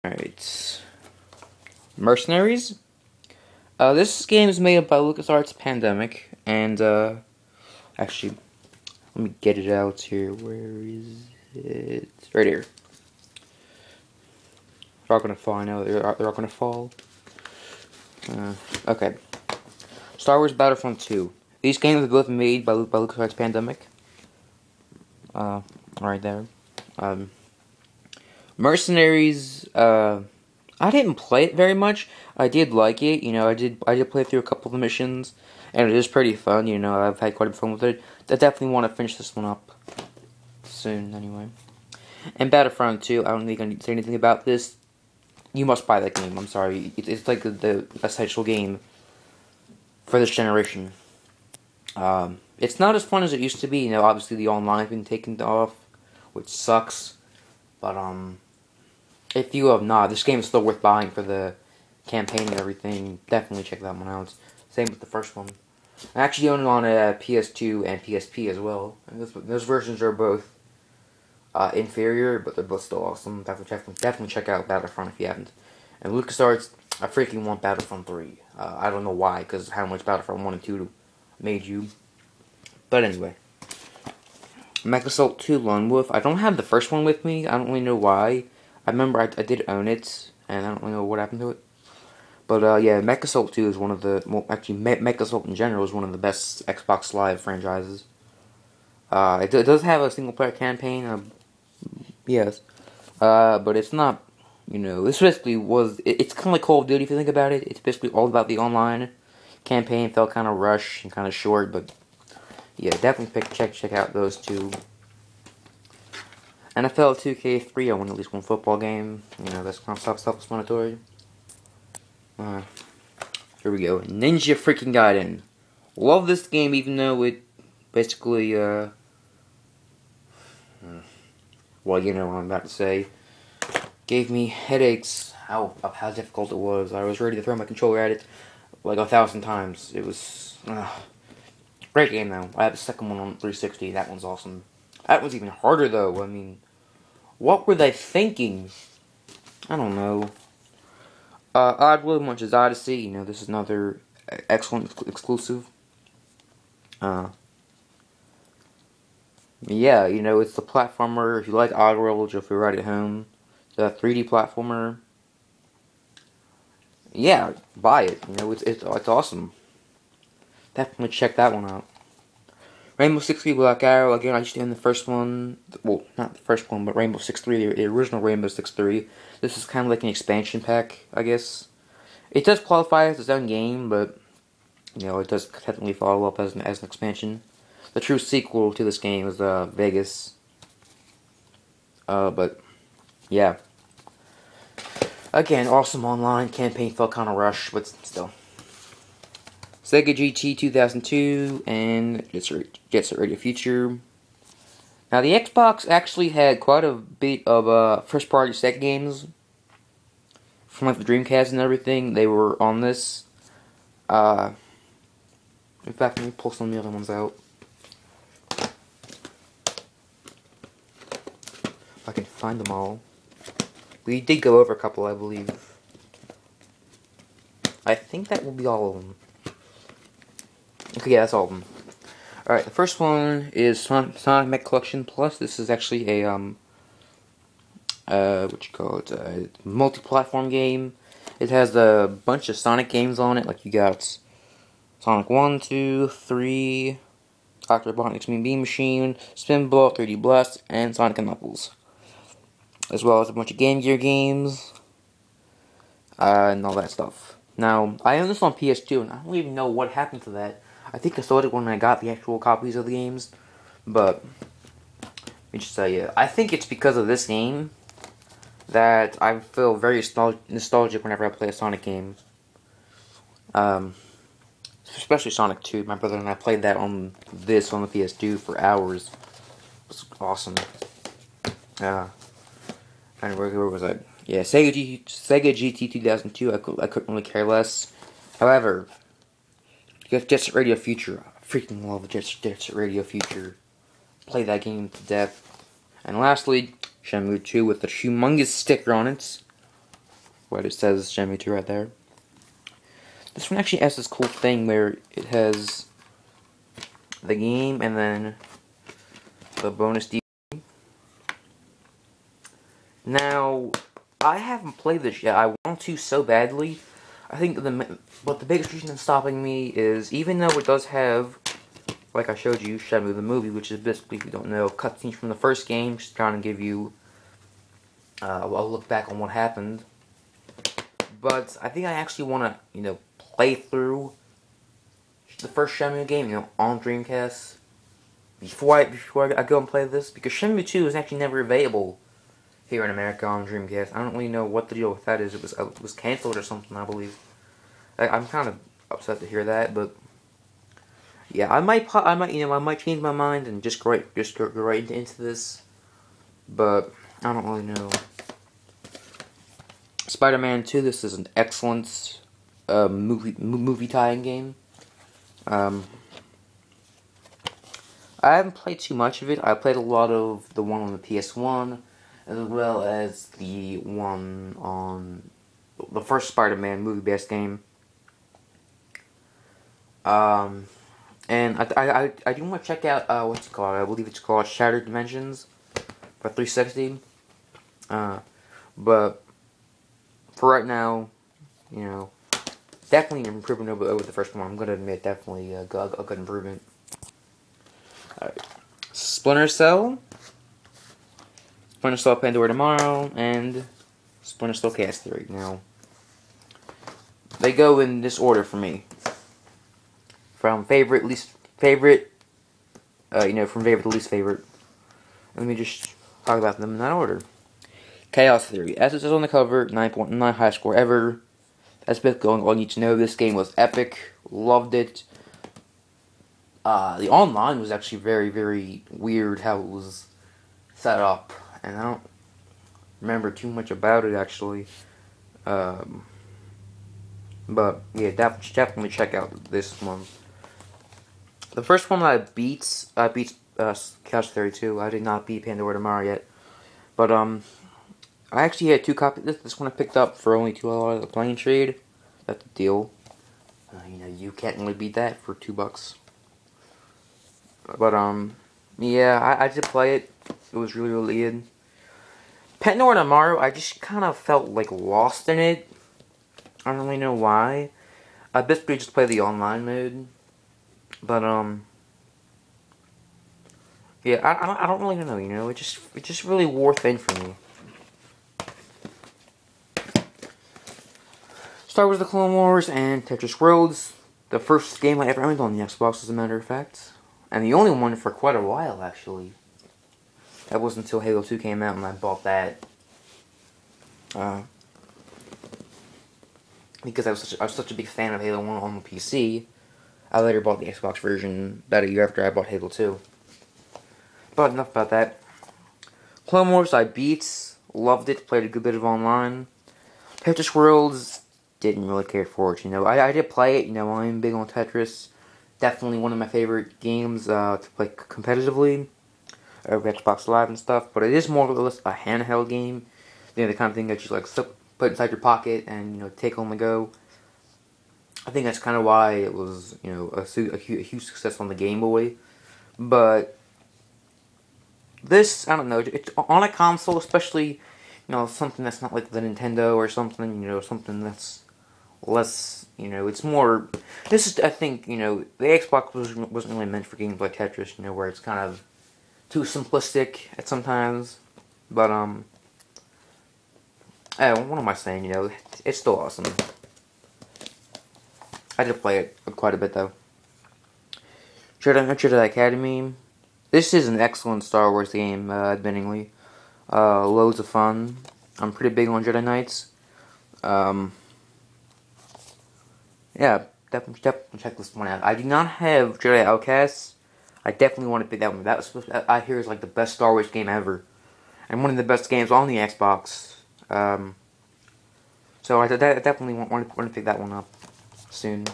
Alright. Mercenaries? This game is made by LucasArts Pandemic, and, actually, let me get it out here. Where is it? Right here. They're all gonna fall, I know, they're all gonna fall. Okay. Star Wars Battlefront 2. These games are both made by LucasArts Pandemic. Right there. Mercenaries, I didn't play it very much. I did like it, I did play through a couple of the missions, and it is pretty fun, I've had quite a bit of fun with it. I definitely want to finish this one up soon, anyway. And Battlefront 2, I don't think I need to say anything about this. You must buy that game, I'm sorry. It's like the essential game for this generation. It's not as fun as it used to be, obviously the online has been taken off, which sucks. But, if you have not, this game is still worth buying for the campaign and everything. Definitely check that one out. Same with the first one. I actually own it on a PS2 and PSP as well. And those versions are both inferior, but they're both still awesome. Definitely check out Battlefront if you haven't. And LucasArts, I freaking want Battlefront 3. I don't know why, because how much Battlefront 1 and 2 made you. But anyway. Mech Assault 2 Lone Wolf. I don't have the first one with me. I don't really know why. I remember I did own it, and I don't really know what happened to it. But, yeah, Mech Assault 2 is one of the... Well, actually, Mech Assault in general is one of the best Xbox Live franchises. It does have a single-player campaign, yes. But it's not, this basically was... It's kind of like Call of Duty if you think about it. It's basically all about the online campaign. Felt kind of rushed and kind of short, but... Yeah, definitely check out those two. NFL 2K3, I won at least one football game. That's kind of self-explanatory. Here we go. Ninja freaking Gaiden. Love this game, even though it basically, well, you know what I'm about to say. Gave me headaches of how difficult it was. I was ready to throw my controller at it like 1,000 times. It was, great game, though. I have the second one on 360. That one's awesome. That one's even harder, though. I mean, what were they thinking? I don't know. Oddworld Munch's Odyssey. This is another excellent exclusive. Yeah, it's the platformer. If you like Oddworld, if you're right at home, the 3D platformer. Yeah, buy it. It's awesome. Definitely check that one out. Rainbow Six Siege Black Arrow, again, I just did the first one. Well, not the first one, but Rainbow Six 3, the original Rainbow Six 3. This is kind of like an expansion pack, I guess. It does qualify as its own game, but, it does technically follow up as an expansion. The true sequel to this game is Vegas. But, yeah. Again, awesome online campaign, felt kind of rushed, but still. Sega GT 2002 and Jet Set Radio Future. Now, the Xbox actually had quite a bit of first-party Sega games from like the Dreamcast and everything. They were on this. In fact, let me pull some of the other ones out. If I can find them all. We did go over a couple, I believe. I think that will be all of them. Okay, yeah, that's all of them. Alright, the first one is Sonic Mech Collection Plus. This is actually a, multi-platform game. It has a bunch of Sonic games on it, like you got Sonic 1, 2, 3, Dr. Robotnik's Mean Bean Machine, Spinball, 3D Blast, and Sonic & Knuckles. As well as a bunch of Game Gear games, and all that stuff. Now, I own this on PS2, and I don't even know what happened to that. I think I sold it when I got the actual copies of the games, but let me just tell you, I think it's because of this game that I feel very nostalgic whenever I play a Sonic game. Especially Sonic 2. My brother and I played that on the PS2 for hours. It was awesome. And where was I? Yeah, Sega GT 2002. I couldn't really care less. However, Jet Set Radio Future. I freaking love Jet Set Radio Future. Play that game to death. And lastly, Shenmue 2 with the humongous sticker on it. what it says, Shenmue 2 right there. This one actually has this cool thing where it has the game and then the bonus DVD. Now, I haven't played this yet. I want to so badly. I think but the biggest reason that's stopping me is, even though it does have, like I showed you, Shenmue the movie, which is basically, if you don't know, cutscenes from the first game, just trying to give you a look back on what happened. But I think I actually want to, play through the first Shenmue game, on Dreamcast before I go and play this, because Shenmue 2 is actually never available here in America on Dreamcast. I don't really know what the deal with that is. It was canceled or something, I believe. I'm kind of upset to hear that, but yeah, I might change my mind and just go right into this, but I don't really know. Spider-Man 2. This is an excellent movie tie-in game. I haven't played too much of it. I played a lot of the one on the PS1, as well as the one on the first Spider-Man movie-based game. And I do want to check out what's it called? I believe it's called Shattered Dimensions for 360. But for right now, definitely an improvement over the first one. I'm gonna admit, definitely a good improvement. Alright. Splinter Cell, Pandora Tomorrow, and Splinter Cell Chaos Theory. Now, they go in this order for me. From favorite, least favorite, from favorite to least favorite. Let me just talk about them in that order. Chaos Theory. As it says on the cover, 9.9 highest score ever. That's basically all you need to know. This game was epic. Loved it. The online was actually very, very weird how it was set up. And I don't remember too much about it, actually. But, yeah, definitely check out this one. The first one I beat Chaos Theory 2. I did not beat Pandora Tomorrow yet. But, I actually had 2 copies. This one I picked up for only $2 at the Plane Trade. That's the deal. You can't really beat that for $2. But, yeah, I did play it. It was really, really good. Pandora Tomorrow, I just kind of felt, lost in it. I don't really know why. I basically just played the online mode. But, yeah, I don't really know, it just really wore thin for me. Star Wars: The Clone Wars and Tetris Worlds. The first game I ever owned on the Xbox, as a matter of fact. And the only one for quite a while, actually. That wasn't until Halo 2 came out and I bought that. Because I was such a big fan of Halo 1 on the PC, I later bought the Xbox version about a year after I bought Halo 2. But enough about that. Clone Wars I beat, loved it, played a good bit of online. Tetris Worlds, didn't really care for it, I did play it, I'm big on Tetris. Definitely one of my favorite games to play competitively over Xbox Live and stuff, but it is more or less a handheld game. The kind of thing that you put inside your pocket and take on the go. I think that's kind of why it was a huge success on the Game Boy. But this, I don't know, it's on a console, especially something that's not like the Nintendo or something, something that's less, it's more, this is, I think, the Xbox wasn't really meant for games like Tetris, where it's kind of too simplistic at sometimes, but, what am I saying, it's still awesome. I did play it quite a bit, though. Jedi Academy, this is an excellent Star Wars game, admittingly, loads of fun. I'm pretty big on Jedi Knights. Yeah, definitely check this one out. I do not have Jedi Outcasts. I definitely want to pick that one. That was I hear is like the best Star Wars game ever, and one of the best games on the Xbox. So I definitely want to pick that one up soon.